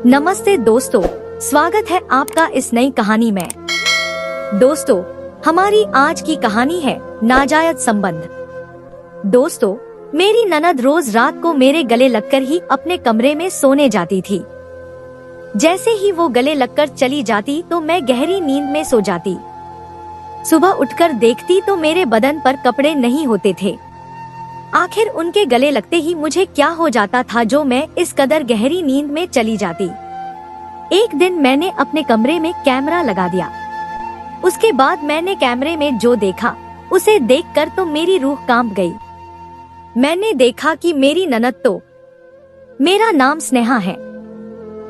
नमस्ते दोस्तों, स्वागत है आपका इस नई कहानी में। दोस्तों, हमारी आज की कहानी है नाजायज संबंध। दोस्तों, मेरी ननद रोज रात को मेरे गले लगकर ही अपने कमरे में सोने जाती थी। जैसे ही वो गले लगकर चली जाती तो मैं गहरी नींद में सो जाती। सुबह उठकर देखती तो मेरे बदन पर कपड़े नहीं होते थे। आखिर उनके गले लगते ही मुझे क्या हो जाता था जो मैं इस कदर गहरी नींद में चली जाती। एक दिन मैंने अपने कमरे में कैमरा लगा दिया। उसके बाद मैंने कैमरे में जो देखा उसे देखकर तो मेरी रूह कांप गई। मैंने देखा कि मेरी ननद तो, मेरा नाम स्नेहा है।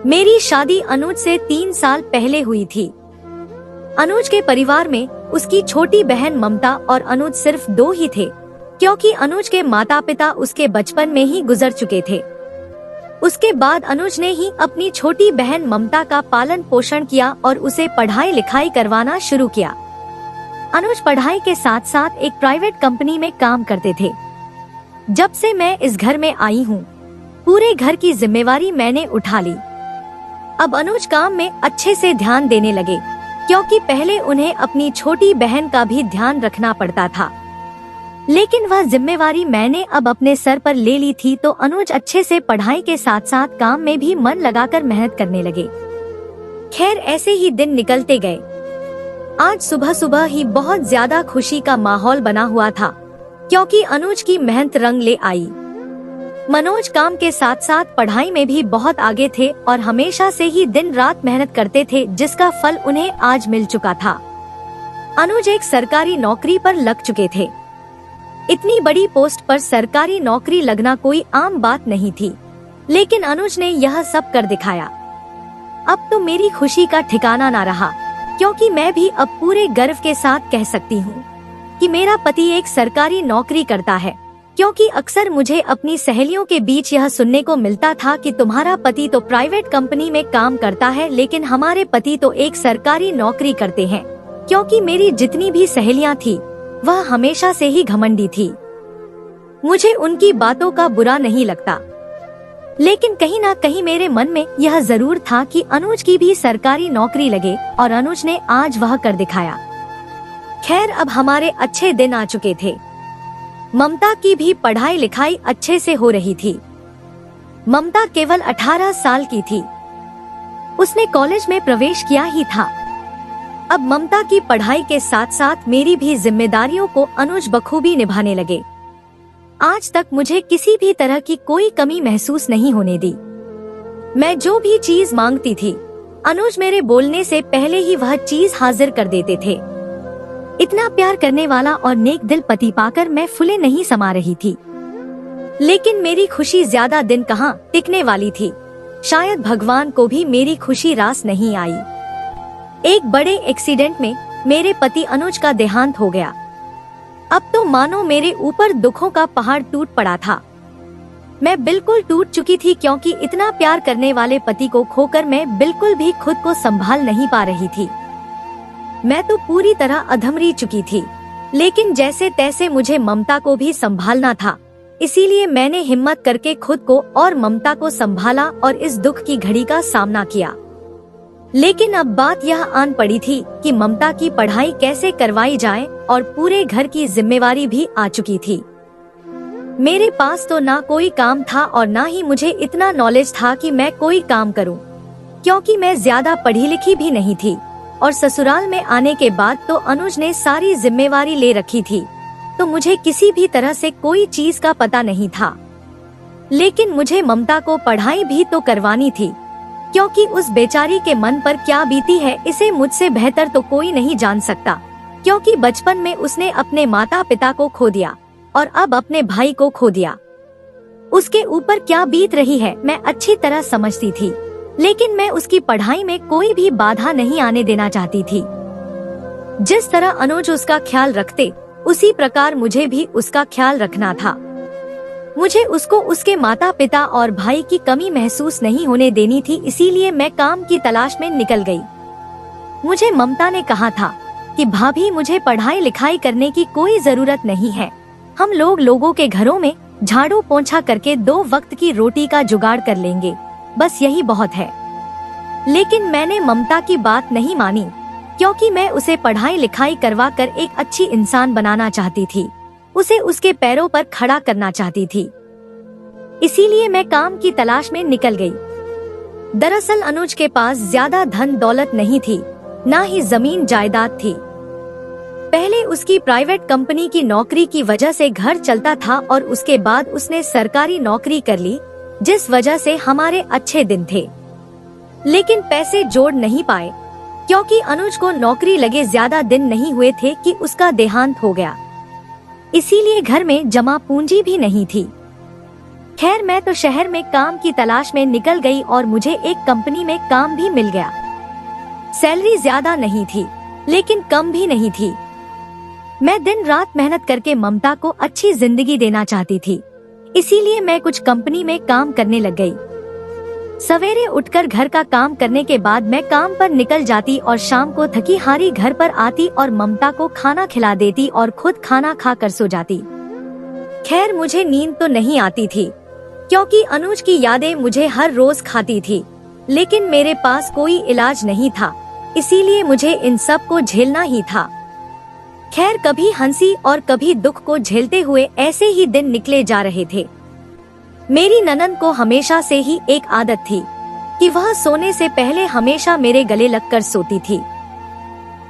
मेरी शादी अनुज से 3 साल पहले हुई थी। अनुज के परिवार में उसकी छोटी बहन ममता और अनुज सिर्फ 2 ही थे, क्योंकि अनुज के माता पिता उसके बचपन में ही गुजर चुके थे। उसके बाद अनुज ने ही अपनी छोटी बहन ममता का पालन पोषण किया और उसे पढ़ाई लिखाई करवाना शुरू किया। अनुज पढ़ाई के साथ साथ एक प्राइवेट कंपनी में काम करते थे। जब से मैं इस घर में आई हूँ, पूरे घर की जिम्मेवारी मैंने उठा ली। अब अनुज काम में अच्छे से ध्यान देने लगे, क्योंकि पहले उन्हें अपनी छोटी बहन का भी ध्यान रखना पड़ता था। लेकिन वह जिम्मेवारी मैंने अब अपने सर पर ले ली थी तो अनुज अच्छे से पढ़ाई के साथ साथ काम में भी मन लगाकर मेहनत करने लगे। खैर, ऐसे ही दिन निकलते गए। आज सुबह सुबह ही बहुत ज्यादा खुशी का माहौल बना हुआ था, क्योंकि अनुज की मेहनत रंग ले आई। मनोज काम के साथ साथ पढ़ाई में भी बहुत आगे थे और हमेशा से ही दिन रात मेहनत करते थे, जिसका फल उन्हें आज मिल चुका था। अनुज एक सरकारी नौकरी पर लग चुके थे। इतनी बड़ी पोस्ट पर सरकारी नौकरी लगना कोई आम बात नहीं थी, लेकिन अनुज ने यह सब कर दिखाया। अब तो मेरी खुशी का ठिकाना ना रहा, क्योंकि मैं भी अब पूरे गर्व के साथ कह सकती हूँ कि मेरा पति एक सरकारी नौकरी करता है। क्योंकि अक्सर मुझे अपनी सहेलियों के बीच यह सुनने को मिलता था कि तुम्हारा पति तो प्राइवेट कंपनी में काम करता है, लेकिन हमारे पति तो एक सरकारी नौकरी करते हैं। क्योंकि मेरी जितनी भी सहेलियां थी वह हमेशा से ही घमंडी थी। मुझे उनकी बातों का बुरा नहीं लगता, लेकिन कहीं ना कहीं मेरे मन में यह जरूर था कि अनुज की भी सरकारी नौकरी लगे, और अनुज ने आज वह कर दिखाया। खैर, अब हमारे अच्छे दिन आ चुके थे। ममता की भी पढ़ाई लिखाई अच्छे से हो रही थी। ममता केवल 18 साल की थी। उसने कॉलेज में प्रवेश किया ही था। अब ममता की पढ़ाई के साथ साथ मेरी भी जिम्मेदारियों को अनुज बखूबी निभाने लगे। आज तक मुझे किसी भी तरह की कोई कमी महसूस नहीं होने दी। मैं जो भी चीज मांगती थी, अनुज मेरे बोलने से पहले ही वह चीज हाजिर कर देते थे। इतना प्यार करने वाला और नेक दिल पति पाकर मैं फुले नहीं समा रही थी। लेकिन मेरी खुशी ज्यादा दिन कहाँ टिकने वाली थी। शायद भगवान को भी मेरी खुशी रास नहीं आई। एक बड़े एक्सीडेंट में मेरे पति अनुज का देहांत हो गया। अब तो मानो मेरे ऊपर दुखों का पहाड़ टूट पड़ा था। मैं बिल्कुल टूट चुकी थी, क्योंकि इतना प्यार करने वाले पति को खोकर मैं बिल्कुल भी खुद को संभाल नहीं पा रही थी। मैं तो पूरी तरह अधमरी चुकी थी, लेकिन जैसे तैसे मुझे ममता को भी संभालना था। इसीलिए मैंने हिम्मत करके खुद को और ममता को संभाला और इस दुख की घड़ी का सामना किया। लेकिन अब बात यह आन पड़ी थी कि ममता की पढ़ाई कैसे करवाई जाए, और पूरे घर की जिम्मेवारी भी आ चुकी थी। मेरे पास तो ना कोई काम था और ना ही मुझे इतना नॉलेज था कि मैं कोई काम करूं, क्योंकि मैं ज्यादा पढ़ी लिखी भी नहीं थी। और ससुराल में आने के बाद तो अनुज ने सारी जिम्मेवारी ले रखी थी, तो मुझे किसी भी तरह से कोई चीज का पता नहीं था। लेकिन मुझे ममता को पढ़ाई भी तो करवानी थी, क्योंकि उस बेचारी के मन पर क्या बीती है इसे मुझसे बेहतर तो कोई नहीं जान सकता। क्योंकि बचपन में उसने अपने माता पिता को खो दिया और अब अपने भाई को खो दिया। उसके ऊपर क्या बीत रही है मैं अच्छी तरह समझती थी, लेकिन मैं उसकी पढ़ाई में कोई भी बाधा नहीं आने देना चाहती थी। जिस तरह अनुज उसका ख्याल रखते, उसी प्रकार मुझे भी उसका ख्याल रखना था। मुझे उसको उसके माता पिता और भाई की कमी महसूस नहीं होने देनी थी। इसीलिए मैं काम की तलाश में निकल गई। मुझे ममता ने कहा था कि भाभी, मुझे पढ़ाई लिखाई करने की कोई जरूरत नहीं है। हम लोगों के घरों में झाड़ू पोंछा करके 2 वक्त की रोटी का जुगाड़ कर लेंगे, बस यही बहुत है। लेकिन मैंने ममता की बात नहीं मानी, क्योंकि मैं उसे पढ़ाई लिखाई करवा कर एक अच्छी इंसान बनाना चाहती थी, उसे उसके पैरों पर खड़ा करना चाहती थी। इसीलिए मैं काम की तलाश में निकल गई। दरअसल अनुज के पास ज्यादा धन दौलत नहीं थी, ना ही जमीन जायदाद थी। पहले उसकी प्राइवेट कंपनी की नौकरी की वजह से घर चलता था और उसके बाद उसने सरकारी नौकरी कर ली, जिस वजह से हमारे अच्छे दिन थे। लेकिन पैसे जोड़ नहीं पाए, क्योंकि अनुज को नौकरी लगे ज्यादा दिन नहीं हुए थे कि उसका देहांत हो गया। इसीलिए घर में जमा पूंजी भी नहीं थी। खैर, मैं तो शहर में काम की तलाश में निकल गई और मुझे एक कंपनी में काम भी मिल गया। सैलरी ज्यादा नहीं थी, लेकिन कम भी नहीं थी। मैं दिन रात मेहनत करके ममता को अच्छी जिंदगी देना चाहती थी, इसीलिए मैं कुछ कंपनी में काम करने लग गई। सवेरे उठकर घर का काम करने के बाद मैं काम पर निकल जाती और शाम को थकी हारी घर पर आती और ममता को खाना खिला देती और खुद खाना खाकर सो जाती। खैर, मुझे नींद तो नहीं आती थी, क्योंकि अनुज की यादें मुझे हर रोज खाती थी, लेकिन मेरे पास कोई इलाज नहीं था, इसीलिए मुझे इन सब को झेलना ही था। खैर, कभी हंसी और कभी दुख को झेलते हुए ऐसे ही दिन निकले जा रहे थे। मेरी ननद को हमेशा से ही एक आदत थी कि वह सोने से पहले हमेशा मेरे गले लगकर सोती थी।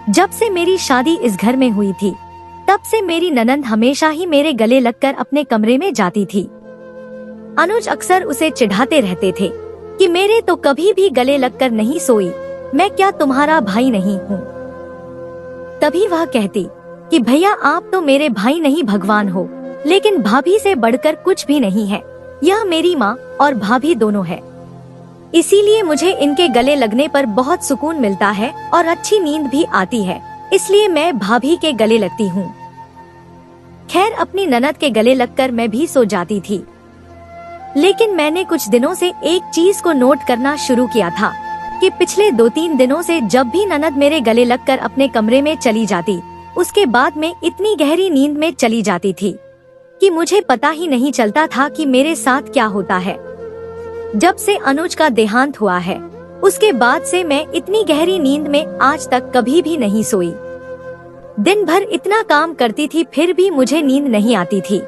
जब से मेरी शादी इस घर में हुई थी, तब से मेरी ननद हमेशा ही मेरे गले लगकर अपने कमरे में जाती थी। अनुज अक्सर उसे चिढ़ाते रहते थे कि मेरे तो कभी भी गले लगकर नहीं सोई, मैं क्या तुम्हारा भाई नहीं हूँ। तभी वह कहती कि भैया, आप तो मेरे भाई नहीं भगवान हो, लेकिन भाभी से बढ़कर कुछ भी नहीं है। यह मेरी माँ और भाभी दोनों है, इसीलिए मुझे इनके गले लगने पर बहुत सुकून मिलता है और अच्छी नींद भी आती है, इसलिए मैं भाभी के गले लगती हूँ। खैर, अपनी ननद के गले लगकर मैं भी सो जाती थी। लेकिन मैंने कुछ दिनों से एक चीज को नोट करना शुरू किया था कि पिछले 2-3 दिनों से जब भी ननद मेरे गले लगकर अपने कमरे में चली जाती, उसके बाद में इतनी गहरी नींद में चली जाती थी कि मुझे पता ही नहीं चलता था कि मेरे साथ क्या होता है। जब से अनुज का देहांत हुआ है, उसके बाद से मैं इतनी गहरी नींद में आज तक कभी भी नहीं सोई। दिन भर इतना काम करती थी, फिर भी मुझे नींद नहीं आती थी।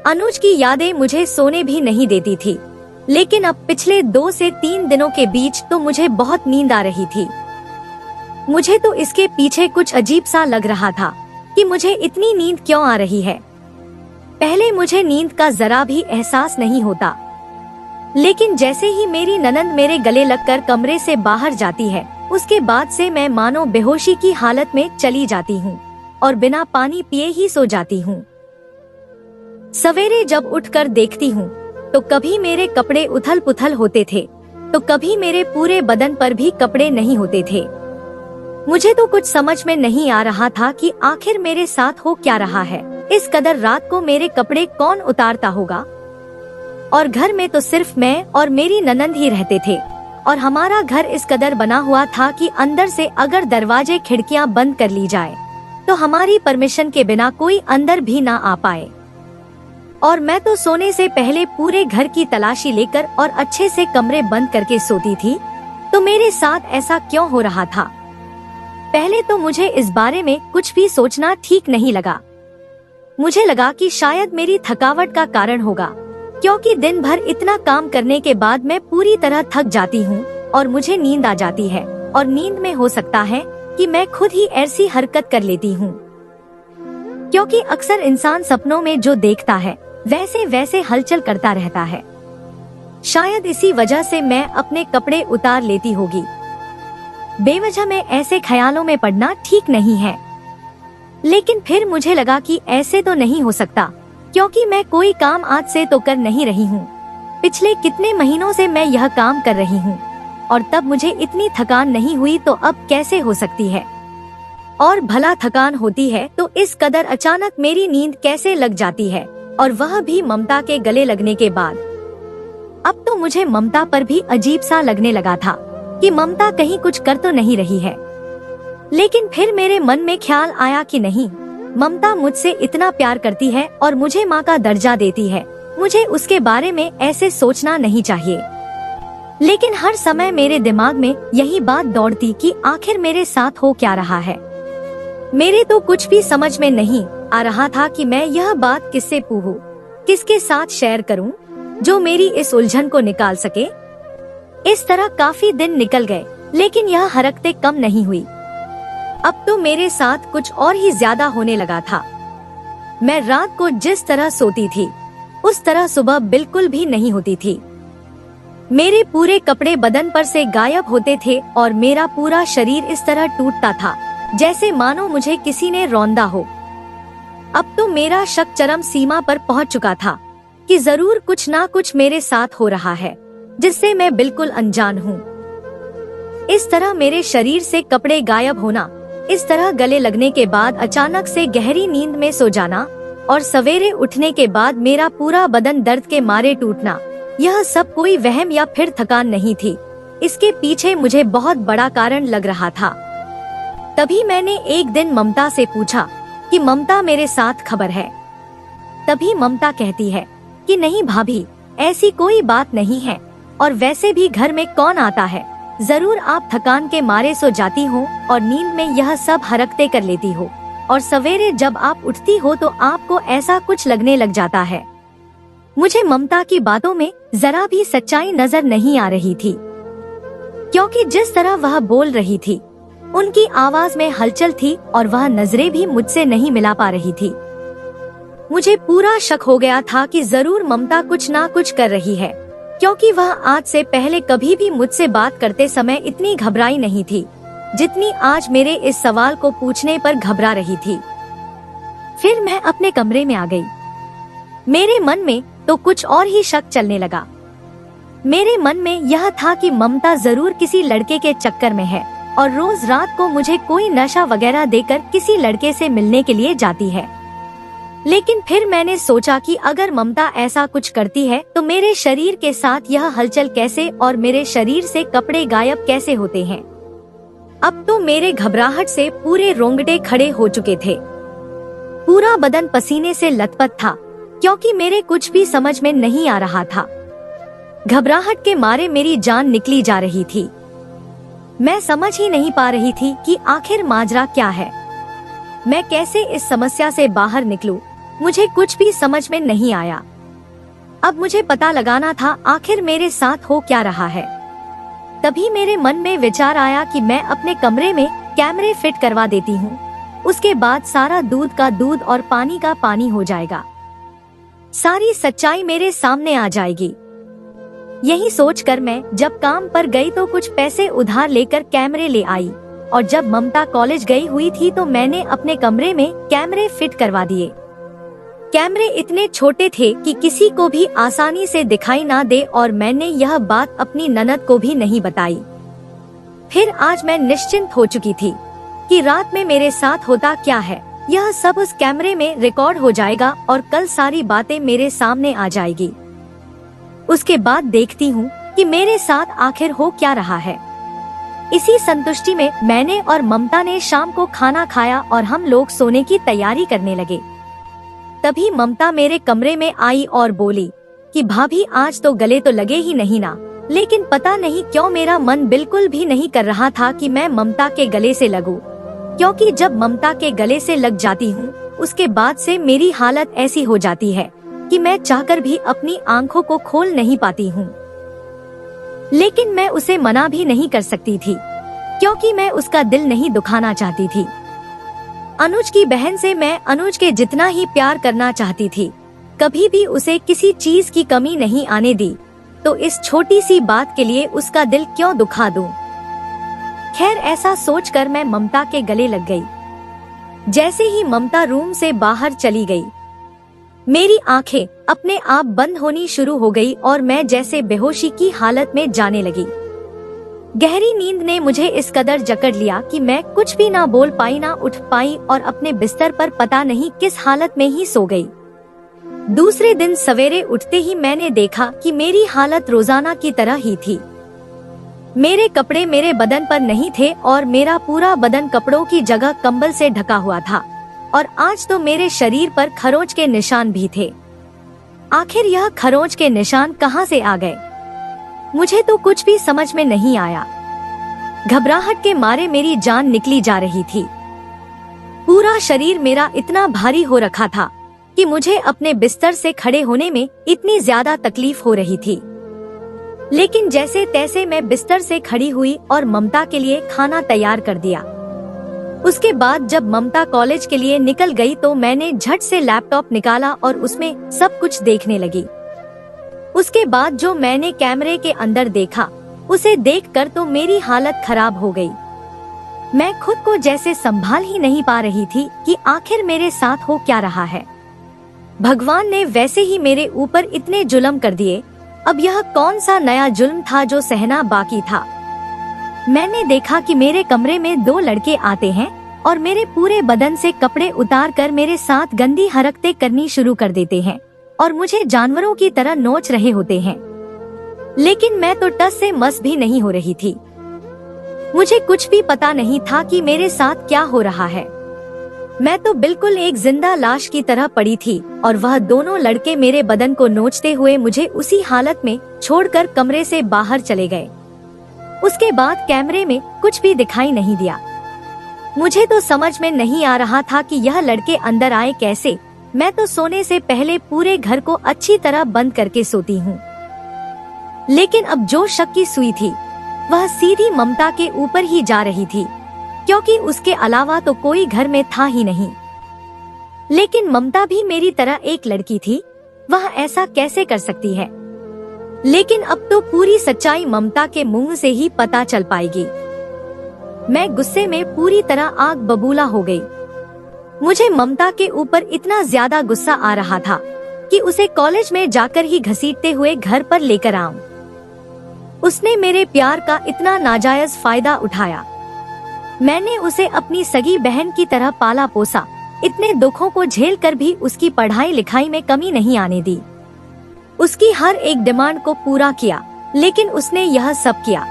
अनुज की यादें मुझे सोने भी नहीं देती थी, लेकिन अब पिछले 2 से 3 दिनों के बीच तो मुझे बहुत नींद आ रही थी। मुझे तो इसके पीछे कुछ अजीब सा लग रहा था कि मुझे इतनी नींद क्यों आ रही है। पहले मुझे नींद का जरा भी एहसास नहीं होता, लेकिन जैसे ही मेरी ननद मेरे गले लगकर कमरे से बाहर जाती है, उसके बाद से मैं मानो बेहोशी की हालत में चली जाती हूँ और बिना पानी पिए ही सो जाती हूँ। सवेरे जब उठकर देखती हूँ तो कभी मेरे कपड़े उथल पुथल होते थे, तो कभी मेरे पूरे बदन पर भी कपड़े नहीं होते थे। मुझे तो कुछ समझ में नहीं आ रहा था कि आखिर मेरे साथ हो क्या रहा है। इस कदर रात को मेरे कपड़े कौन उतारता होगा। और घर में तो सिर्फ मैं और मेरी ननद ही रहते थे, और हमारा घर इस कदर बना हुआ था कि अंदर से अगर दरवाजे खिड़कियां बंद कर ली जाए तो हमारी परमिशन के बिना कोई अंदर भी ना आ पाए। और मैं तो सोने से पहले पूरे घर की तलाशी लेकर और अच्छे से कमरे बंद करके सोती थी। तो मेरे साथ ऐसा क्यों हो रहा था? पहले तो मुझे इस बारे में कुछ भी सोचना ठीक नहीं लगा। मुझे लगा कि शायद मेरी थकावट का कारण होगा, क्योंकि दिन भर इतना काम करने के बाद मैं पूरी तरह थक जाती हूँ और मुझे नींद आ जाती है, और नींद में हो सकता है कि मैं खुद ही ऐसी हरकत कर लेती हूँ, क्योंकि अक्सर इंसान सपनों में जो देखता है वैसे वैसे हलचल करता रहता है। शायद इसी वजह से मैं अपने कपड़े उतार लेती होगी। बेवजह में ऐसे ख्यालों में पड़ना ठीक नहीं है, लेकिन फिर मुझे लगा कि ऐसे तो नहीं हो सकता, क्योंकि मैं कोई काम आज से तो कर नहीं रही हूँ। पिछले कितने महीनों से मैं यह काम कर रही हूँ और तब मुझे इतनी थकान नहीं हुई, तो अब कैसे हो सकती है? और भला थकान होती है तो इस कदर अचानक मेरी नींद कैसे लग जाती है, और वह भी ममता के गले लगने के बाद। अब तो मुझे ममता पर भी अजीब सा लगने लगा था कि ममता कहीं कुछ कर तो नहीं रही है। लेकिन फिर मेरे मन में ख्याल आया कि नहीं, ममता मुझसे इतना प्यार करती है और मुझे माँ का दर्जा देती है, मुझे उसके बारे में ऐसे सोचना नहीं चाहिए। लेकिन हर समय मेरे दिमाग में यही बात दौड़ती कि आखिर मेरे साथ हो क्या रहा है। मेरे तो कुछ भी समझ में नहीं आ रहा था कि मैं यह बात किससे पूछूं, किसके साथ शेयर करूं, जो मेरी इस उलझन को निकाल सके। इस तरह काफी दिन निकल गए, लेकिन यह हरकतें कम नहीं हुई। अब तो मेरे साथ कुछ और ही ज्यादा होने लगा था। मैं रात को जिस तरह सोती थी, उस तरह सुबह बिल्कुल भी नहीं होती थी। मेरे पूरे कपड़े बदन पर से गायब होते थे और मेरा पूरा शरीर इस तरह टूटता था जैसे मानो मुझे किसी ने रौंदा हो। अब तो मेरा शक चरम सीमा पर पहुंच चुका था कि जरूर कुछ ना कुछ मेरे साथ हो रहा है, जिससे मैं बिल्कुल अनजान हूँ। इस तरह मेरे शरीर से कपड़े गायब होना, इस तरह गले लगने के बाद अचानक से गहरी नींद में सो जाना और सवेरे उठने के बाद मेरा पूरा बदन दर्द के मारे टूटना, यह सब कोई वहम या फिर थकान नहीं थी। इसके पीछे मुझे बहुत बड़ा कारण लग रहा था। तभी मैंने एक दिन ममता से पूछा कि ममता, मेरे साथ खबर है? तभी ममता कहती है कि नहीं भाभी, ऐसी कोई बात नहीं है, और वैसे भी घर में कौन आता है, जरूर आप थकान के मारे सो जाती हो और नींद में यह सब हरकतें कर लेती हो, और सवेरे जब आप उठती हो तो आपको ऐसा कुछ लगने लग जाता है। मुझे ममता की बातों में जरा भी सच्चाई नजर नहीं आ रही थी, क्योंकि जिस तरह वह बोल रही थी, उनकी आवाज में हलचल थी और वह नजरें भी मुझसे नहीं मिला पा रही थी। मुझे पूरा शक हो गया था कि जरूर ममता कुछ ना कुछ कर रही है, क्योंकि वह आज से पहले कभी भी मुझसे बात करते समय इतनी घबराई नहीं थी जितनी आज मेरे इस सवाल को पूछने पर घबरा रही थी। फिर मैं अपने कमरे में आ गई। मेरे मन में तो कुछ और ही शक चलने लगा। मेरे मन में यह था कि ममता जरूर किसी लड़के के चक्कर में है और रोज रात को मुझे कोई नशा वगैरह देकर किसी लड़के से मिलने के लिए जाती है। लेकिन फिर मैंने सोचा कि अगर ममता ऐसा कुछ करती है तो मेरे शरीर के साथ यह हलचल कैसे और मेरे शरीर से कपड़े गायब कैसे होते हैं। अब तो मेरे घबराहट से पूरे रोंगटे खड़े हो चुके थे। पूरा बदन पसीने से लथपथ था, क्योंकि मेरे कुछ भी समझ में नहीं आ रहा था। घबराहट के मारे मेरी जान निकली जा रही थी। मैं समझ ही नहीं पा रही थी कि आखिर माजरा क्या है, मैं कैसे इस समस्या से बाहर निकलूं। मुझे कुछ भी समझ में नहीं आया। अब मुझे पता लगाना था आखिर मेरे साथ हो क्या रहा है। तभी मेरे मन में विचार आया कि मैं अपने कमरे में कैमरे फिट करवा देती हूँ, उसके बाद सारा दूध का दूध और पानी का पानी हो जाएगा, सारी सच्चाई मेरे सामने आ जाएगी। यही सोचकर मैं जब काम पर गई तो कुछ पैसे उधार लेकर कैमरे ले आई, और जब ममता कॉलेज गई हुई थी तो मैंने अपने कमरे में कैमरे फिट करवा दिए। कैमरे इतने छोटे थे कि किसी को भी आसानी से दिखाई ना दे, और मैंने यह बात अपनी ननद को भी नहीं बताई। फिर आज मैं निश्चिंत हो चुकी थी कि रात में मेरे साथ होता क्या है यह सब उस कैमरे में रिकॉर्ड हो जाएगा और कल सारी बातें मेरे सामने आ जाएगी। उसके बाद देखती हूँ कि मेरे साथ आखिर हो क्या रहा है। इसी संतुष्टि में मैंने और ममता ने शाम को खाना खाया और हम लोग सोने की तैयारी करने लगे। तभी ममता मेरे कमरे में आई और बोली कि भाभी, आज तो गले तो लगे ही नहीं ना। लेकिन पता नहीं क्यों मेरा मन बिल्कुल भी नहीं कर रहा था कि मैं ममता के गले से लगूं, क्योंकि जब ममता के गले से लग जाती हूँ उसके बाद से मेरी हालत ऐसी हो जाती है कि मैं चाहकर भी अपनी आंखों को खोल नहीं पाती हूँ। लेकिन मैं उसे मना भी नहीं कर सकती थी, क्योंकि मैं उसका दिल नहीं दुखाना चाहती थी। अनुज की बहन से मैं अनुज के जितना ही प्यार करना चाहती थी, कभी भी उसे किसी चीज की कमी नहीं आने दी, तो इस छोटी सी बात के लिए उसका दिल क्यों दुखा दूं। खैर, ऐसा सोचकर मैं ममता के गले लग गई। जैसे ही ममता रूम से बाहर चली गई, मेरी आंखें अपने आप बंद होनी शुरू हो गई और मैं जैसे बेहोशी की हालत में जाने लगी। गहरी नींद ने मुझे इस कदर जकड़ लिया कि मैं कुछ भी ना बोल पाई, ना उठ पाई, और अपने बिस्तर पर पता नहीं किस हालत में ही सो गई। दूसरे दिन सवेरे उठते ही मैंने देखा कि मेरी हालत रोजाना की तरह ही थी। मेरे कपड़े मेरे बदन पर नहीं थे और मेरा पूरा बदन कपड़ों की जगह कंबल से ढका हुआ था, और आज तो मेरे शरीर पर खरोंच के निशान भी थे। आखिर यह खरोंच के निशान कहां से आ गए? मुझे तो कुछ भी समझ में नहीं आया। घबराहट के मारे मेरी जान निकली जा रही थी। पूरा शरीर मेरा इतना भारी हो रखा था कि मुझे अपने बिस्तर से खड़े होने में इतनी ज्यादा तकलीफ हो रही थी। लेकिन जैसे तैसे मैं बिस्तर से खड़ी हुई और ममता के लिए खाना तैयार कर दिया। उसके बाद जब ममता कॉलेज के लिए निकल गई तो मैंने झट से लैपटॉप निकाला और उसमें सब कुछ देखने लगी। उसके बाद जो मैंने कैमरे के अंदर देखा, उसे देखकर तो मेरी हालत खराब हो गई। मैं खुद को जैसे संभाल ही नहीं पा रही थी कि आखिर मेरे साथ हो क्या रहा है। भगवान ने वैसे ही मेरे ऊपर इतने जुल्म कर दिए, अब यह कौन सा नया जुल्म था जो सहना बाकी था। मैंने देखा कि मेरे कमरे में 2 लड़के आते हैं और मेरे पूरे बदन से कपड़े उतार कर मेरे साथ गंदी हरकतें करनी शुरू कर देते हैं और मुझे जानवरों की तरह नोच रहे होते हैं। लेकिन मैं तो टस से मस भी नहीं हो रही थी। मुझे कुछ भी पता नहीं था कि मेरे साथ क्या हो रहा है। मैं तो बिल्कुल एक जिंदा लाश की तरह पड़ी थी और वह दोनों लड़के मेरे बदन को नोचते हुए मुझे उसी हालत में छोड़कर कमरे से बाहर चले गए। उसके बाद कैमरे में कुछ भी दिखाई नहीं दिया। मुझे तो समझ में नहीं आ रहा था कि यह लड़के अंदर आए कैसे। मैं तो सोने से पहले पूरे घर को अच्छी तरह बंद करके सोती हूँ। लेकिन अब जो शक की सुई थी वह सीधी ममता के ऊपर ही जा रही थी, क्योंकि उसके अलावा तो कोई घर में था ही नहीं। लेकिन ममता भी मेरी तरह एक लड़की थी, वह ऐसा कैसे कर सकती है। लेकिन अब तो पूरी सच्चाई ममता के मुंह से ही पता चल पाएगी। मैं गुस्से में पूरी तरह आग बबूला हो गई। मुझे ममता के ऊपर इतना ज्यादा गुस्सा आ रहा था कि उसे कॉलेज में जाकर ही घसीटते हुए घर पर लेकर आऊं। उसने मेरे प्यार का इतना नाजायज फायदा उठाया। मैंने उसे अपनी सगी बहन की तरह पाला पोसा, इतने दुखों को झेल कर भी उसकी पढ़ाई लिखाई में कमी नहीं आने दी। उसकी हर एक डिमांड को पूरा किया, लेकिन उसने यह सब किया।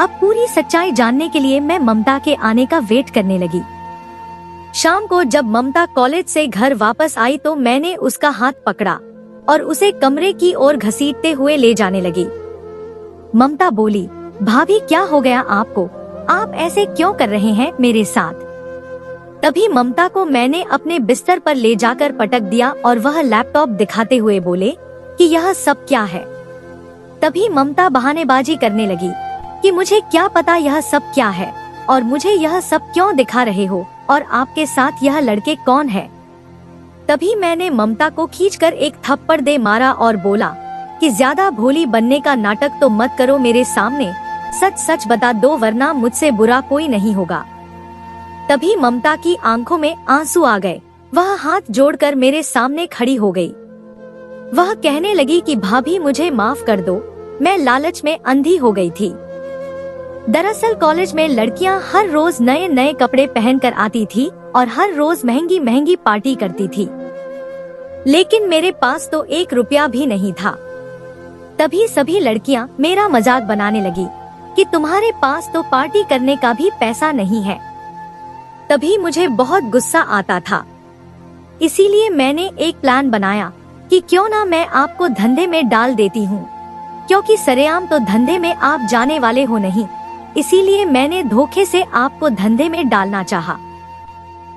अब पूरी सच्चाई जानने के लिए मैं ममता के आने का वेट करने लगी। शाम को जब ममता कॉलेज से घर वापस आई तो मैंने उसका हाथ पकड़ा और उसे कमरे की ओर घसीटते हुए ले जाने लगी। ममता बोली, भाभी क्या हो गया आपको? आप ऐसे क्यों कर रहे हैं मेरे साथ? तभी ममता को मैंने अपने बिस्तर पर ले जाकर पटक दिया और वह लैपटॉप दिखाते हुए बोले कि यह सब क्या है। तभी ममता बहानेबाजी करने लगी कि मुझे क्या पता यह सब क्या है और मुझे यह सब क्यों दिखा रहे हो और आपके साथ यह लड़के कौन है। तभी मैंने ममता को खींचकर एक थप्पड़ दे मारा और बोला कि ज्यादा भोली बनने का नाटक तो मत करो मेरे सामने, सच सच बता दो वरना मुझसे बुरा कोई नहीं होगा। तभी ममता की आंखों में आंसू आ गए। वह हाथ जोड़कर मेरे सामने खड़ी हो गई। वह कहने लगी कि भाभी मुझे माफ कर दो, मैं लालच में अंधी हो गई थी। दरअसल कॉलेज में लड़कियां हर रोज नए नए कपड़े पहनकर आती थी और हर रोज महंगी महंगी पार्टी करती थी, लेकिन मेरे पास तो 1 रुपया भी नहीं था। तभी सभी लड़कियां मेरा मजाक बनाने लगी कि तुम्हारे पास तो पार्टी करने का भी पैसा नहीं है। तभी मुझे बहुत गुस्सा आता था, इसीलिए मैंने एक प्लान बनाया कि क्यों ना मैं आपको धंधे में डाल देती हूँ, क्योंकि सरेआम तो धंधे में आप जाने वाले हो नहीं, इसीलिए मैंने धोखे से आपको धंधे में डालना चाहा।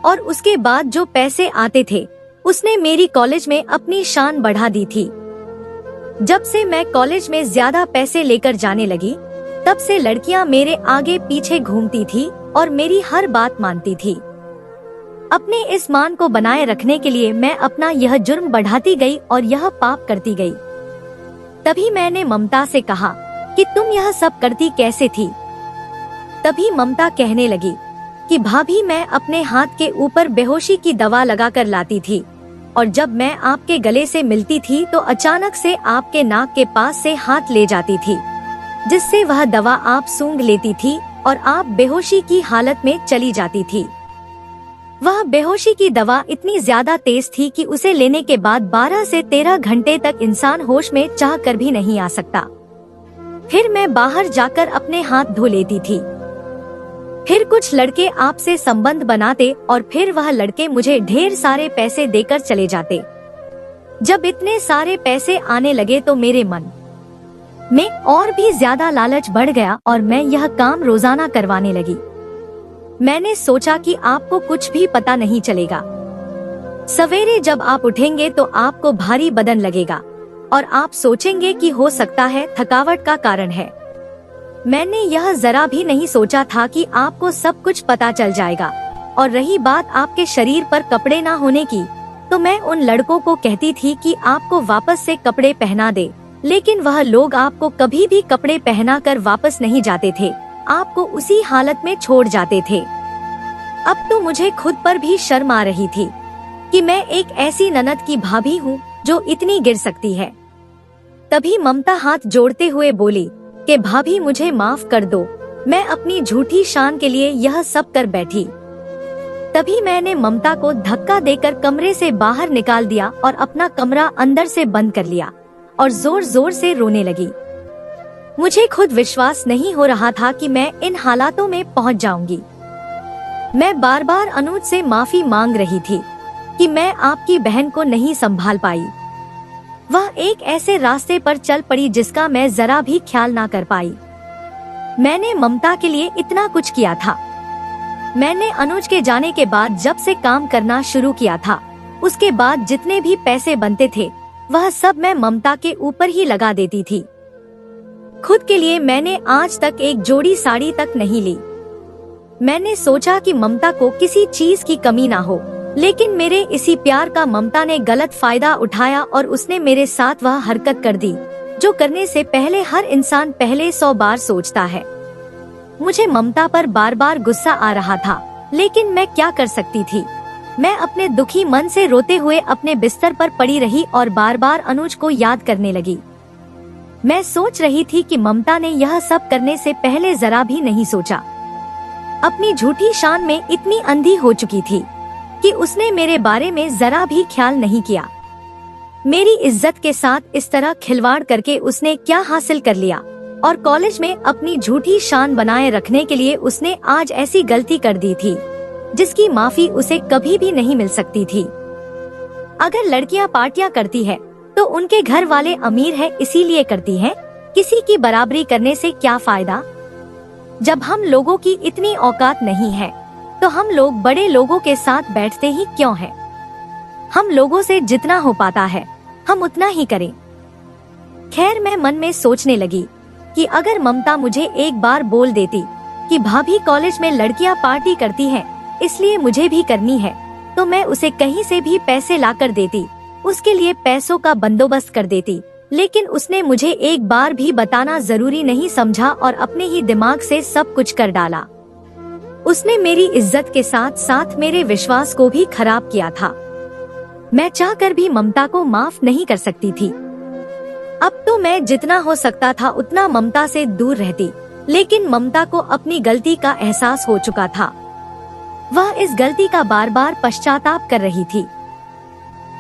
और उसके बाद जो पैसे आते थे उसने मेरी कॉलेज में अपनी शान बढ़ा दी थी। जब से मैं कॉलेज में ज्यादा पैसे लेकर जाने लगी, तब से लड़कियां मेरे आगे पीछे घूमती थी और मेरी हर बात मानती थी। अपने इस मान को बनाए रखने के लिए मैं अपना यह जुर्म बढ़ाती गई और यह पाप करती गई। तभी मैंने ममता से कहा कि तुम यह सब करती कैसे थी? तभी ममता कहने लगी कि भाभी मैं अपने हाथ के ऊपर बेहोशी की दवा लगाकर लाती थी और जब मैं आपके गले से मिलती थी तो अचानक से आपके नाक के पास से हाथ ले जाती थी, जिससे वह दवा आप सूंघ लेती थी और आप बेहोशी की हालत में चली जाती थी। वह बेहोशी की दवा इतनी ज्यादा तेज थी कि उसे लेने के बाद 12 से 13 घंटे तक इंसान होश में चाह कर भी नहीं आ सकता। फिर मैं बाहर जाकर अपने हाथ धो लेती थी। फिर कुछ लड़के आपसे संबंध बनाते और फिर वह लड़के मुझे ढेर सारे पैसे देकर चले जाते। जब इतने सारे पैसे आने लगे तो मेरे मन में और भी ज्यादा लालच बढ़ गया और मैं यह काम रोजाना करवाने लगी। मैंने सोचा कि आपको कुछ भी पता नहीं चलेगा। सवेरे जब आप उठेंगे तो आपको भारी बदन लगेगा और आप सोचेंगे कि हो सकता है थकावट का कारण है। मैंने यह जरा भी नहीं सोचा था कि आपको सब कुछ पता चल जाएगा। और रही बात आपके शरीर पर कपड़े ना होने की, तो मैं उन लड़कों को कहती थी कि आपको वापस से कपड़े पहना दे, लेकिन वह लोग आपको कभी भी कपड़े पहना कर वापस नहीं जाते थे, आपको उसी हालत में छोड़ जाते थे। अब तो मुझे खुद पर भी शर्म आ रही थी कि मैं एक ऐसी ननद की भाभी हूँ जो इतनी गिर सकती है। तभी ममता हाथ जोड़ते हुए बोली कि भाभी मुझे माफ कर दो, मैं अपनी झूठी शान के लिए यह सब कर बैठी। तभी मैंने ममता को धक्का देकर कमरे से बाहर निकाल दिया और अपना कमरा अंदर से बंद कर लिया और जोर जोर से रोने लगी। मुझे खुद विश्वास नहीं हो रहा था कि मैं इन हालातों में पहुंच जाऊंगी। मैं बार बार अनुज से माफी मांग रही थी कि मैं आपकी बहन को नहीं संभाल पाई। वह एक ऐसे रास्ते पर चल पड़ी जिसका मैं जरा भी ख्याल ना कर पाई। मैंने ममता के लिए इतना कुछ किया था। मैंने अनुज के जाने के बाद जब से काम करना शुरू किया था, उसके बाद जितने भी पैसे बनते थे वह सब मैं ममता के ऊपर ही लगा देती थी। खुद के लिए मैंने आज तक एक जोड़ी साड़ी तक नहीं ली। मैंने सोचा कि ममता को किसी चीज की कमी ना हो, लेकिन मेरे इसी प्यार का ममता ने गलत फायदा उठाया और उसने मेरे साथ वह हरकत कर दी जो करने से पहले हर इंसान पहले 100 बार सोचता है। मुझे ममता पर बार बार गुस्सा आ रहा था, लेकिन मैं क्या कर सकती थी। मैं अपने दुखी मन से रोते हुए अपने बिस्तर पर पड़ी रही और बार बार अनुज को याद करने लगी। मैं सोच रही थी कि ममता ने यह सब करने से पहले जरा भी नहीं सोचा। अपनी झूठी शान में इतनी अंधी हो चुकी थी कि उसने मेरे बारे में जरा भी ख्याल नहीं किया। मेरी इज्जत के साथ इस तरह खिलवाड़ करके उसने क्या हासिल कर लिया, और कॉलेज में अपनी झूठी शान बनाए रखने के लिए उसने आज ऐसी गलती कर दी थी जिसकी माफी उसे कभी भी नहीं मिल सकती थी। अगर लड़कियां पार्टियां करती है तो उनके घर वाले अमीर है इसीलिए करती हैं, किसी की बराबरी करने से क्या फायदा। जब हम लोगों की इतनी औकात नहीं है तो हम लोग बड़े लोगों के साथ बैठते ही क्यों हैं? हम लोगों से जितना हो पाता है हम उतना ही करें। खैर, मैं मन में सोचने लगी कि अगर ममता मुझे एक बार बोल देती कि भाभी कॉलेज में लड़कियां पार्टी करती हैं, इसलिए मुझे भी करनी है, तो मैं उसे कहीं से भी पैसे लाकर देती, उसके लिए पैसों का बंदोबस्त कर देती। लेकिन उसने मुझे एक बार भी बताना जरूरी नहीं समझा और अपने ही दिमाग से सब कुछ कर डाला। उसने मेरी इज्जत के साथ साथ मेरे विश्वास को भी खराब किया था। मैं चाहकर भी ममता को माफ नहीं कर सकती थी। अब तो मैं जितना हो सकता था उतना ममता से दूर रहती, लेकिन ममता को अपनी गलती का एहसास हो चुका था। वह इस गलती का बार बार पश्चाताप कर रही थी।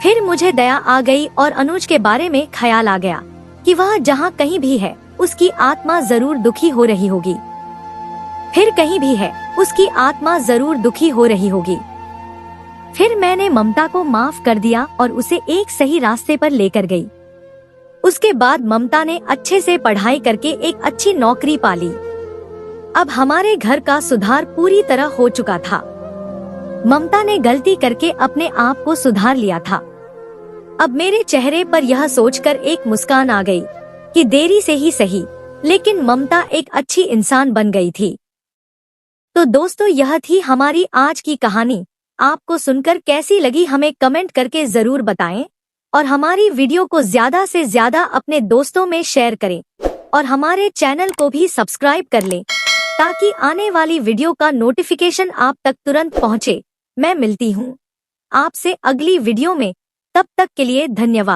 फिर मुझे दया आ गई और अनुज के बारे में ख्याल आ गया कि वह जहाँ कहीं भी है उसकी आत्मा जरूर दुखी हो रही होगी। फिर कहीं भी है उसकी आत्मा जरूर दुखी हो रही होगी। फिर मैंने ममता को माफ कर दिया और उसे एक सही रास्ते पर लेकर गई। उसके बाद ममता ने अच्छे से पढ़ाई करके एक अच्छी नौकरी पा ली। अब हमारे घर का सुधार पूरी तरह हो चुका था। ममता ने गलती करके अपने आप को सुधार लिया था। अब मेरे चेहरे पर यह सोचकर एक मुस्कान आ गई कि देरी से ही सही, लेकिन ममता एक अच्छी इंसान बन गई थी। तो दोस्तों, यह थी हमारी आज की कहानी। आपको सुनकर कैसी लगी हमें कमेंट करके जरूर बताएं और हमारी वीडियो को ज्यादा से ज्यादा अपने दोस्तों में शेयर करें और हमारे चैनल को भी सब्सक्राइब कर लें ताकि आने वाली वीडियो का नोटिफिकेशन आप तक तुरंत पहुंचे। मैं मिलती हूं आपसे अगली वीडियो में, तब तक के लिए धन्यवाद।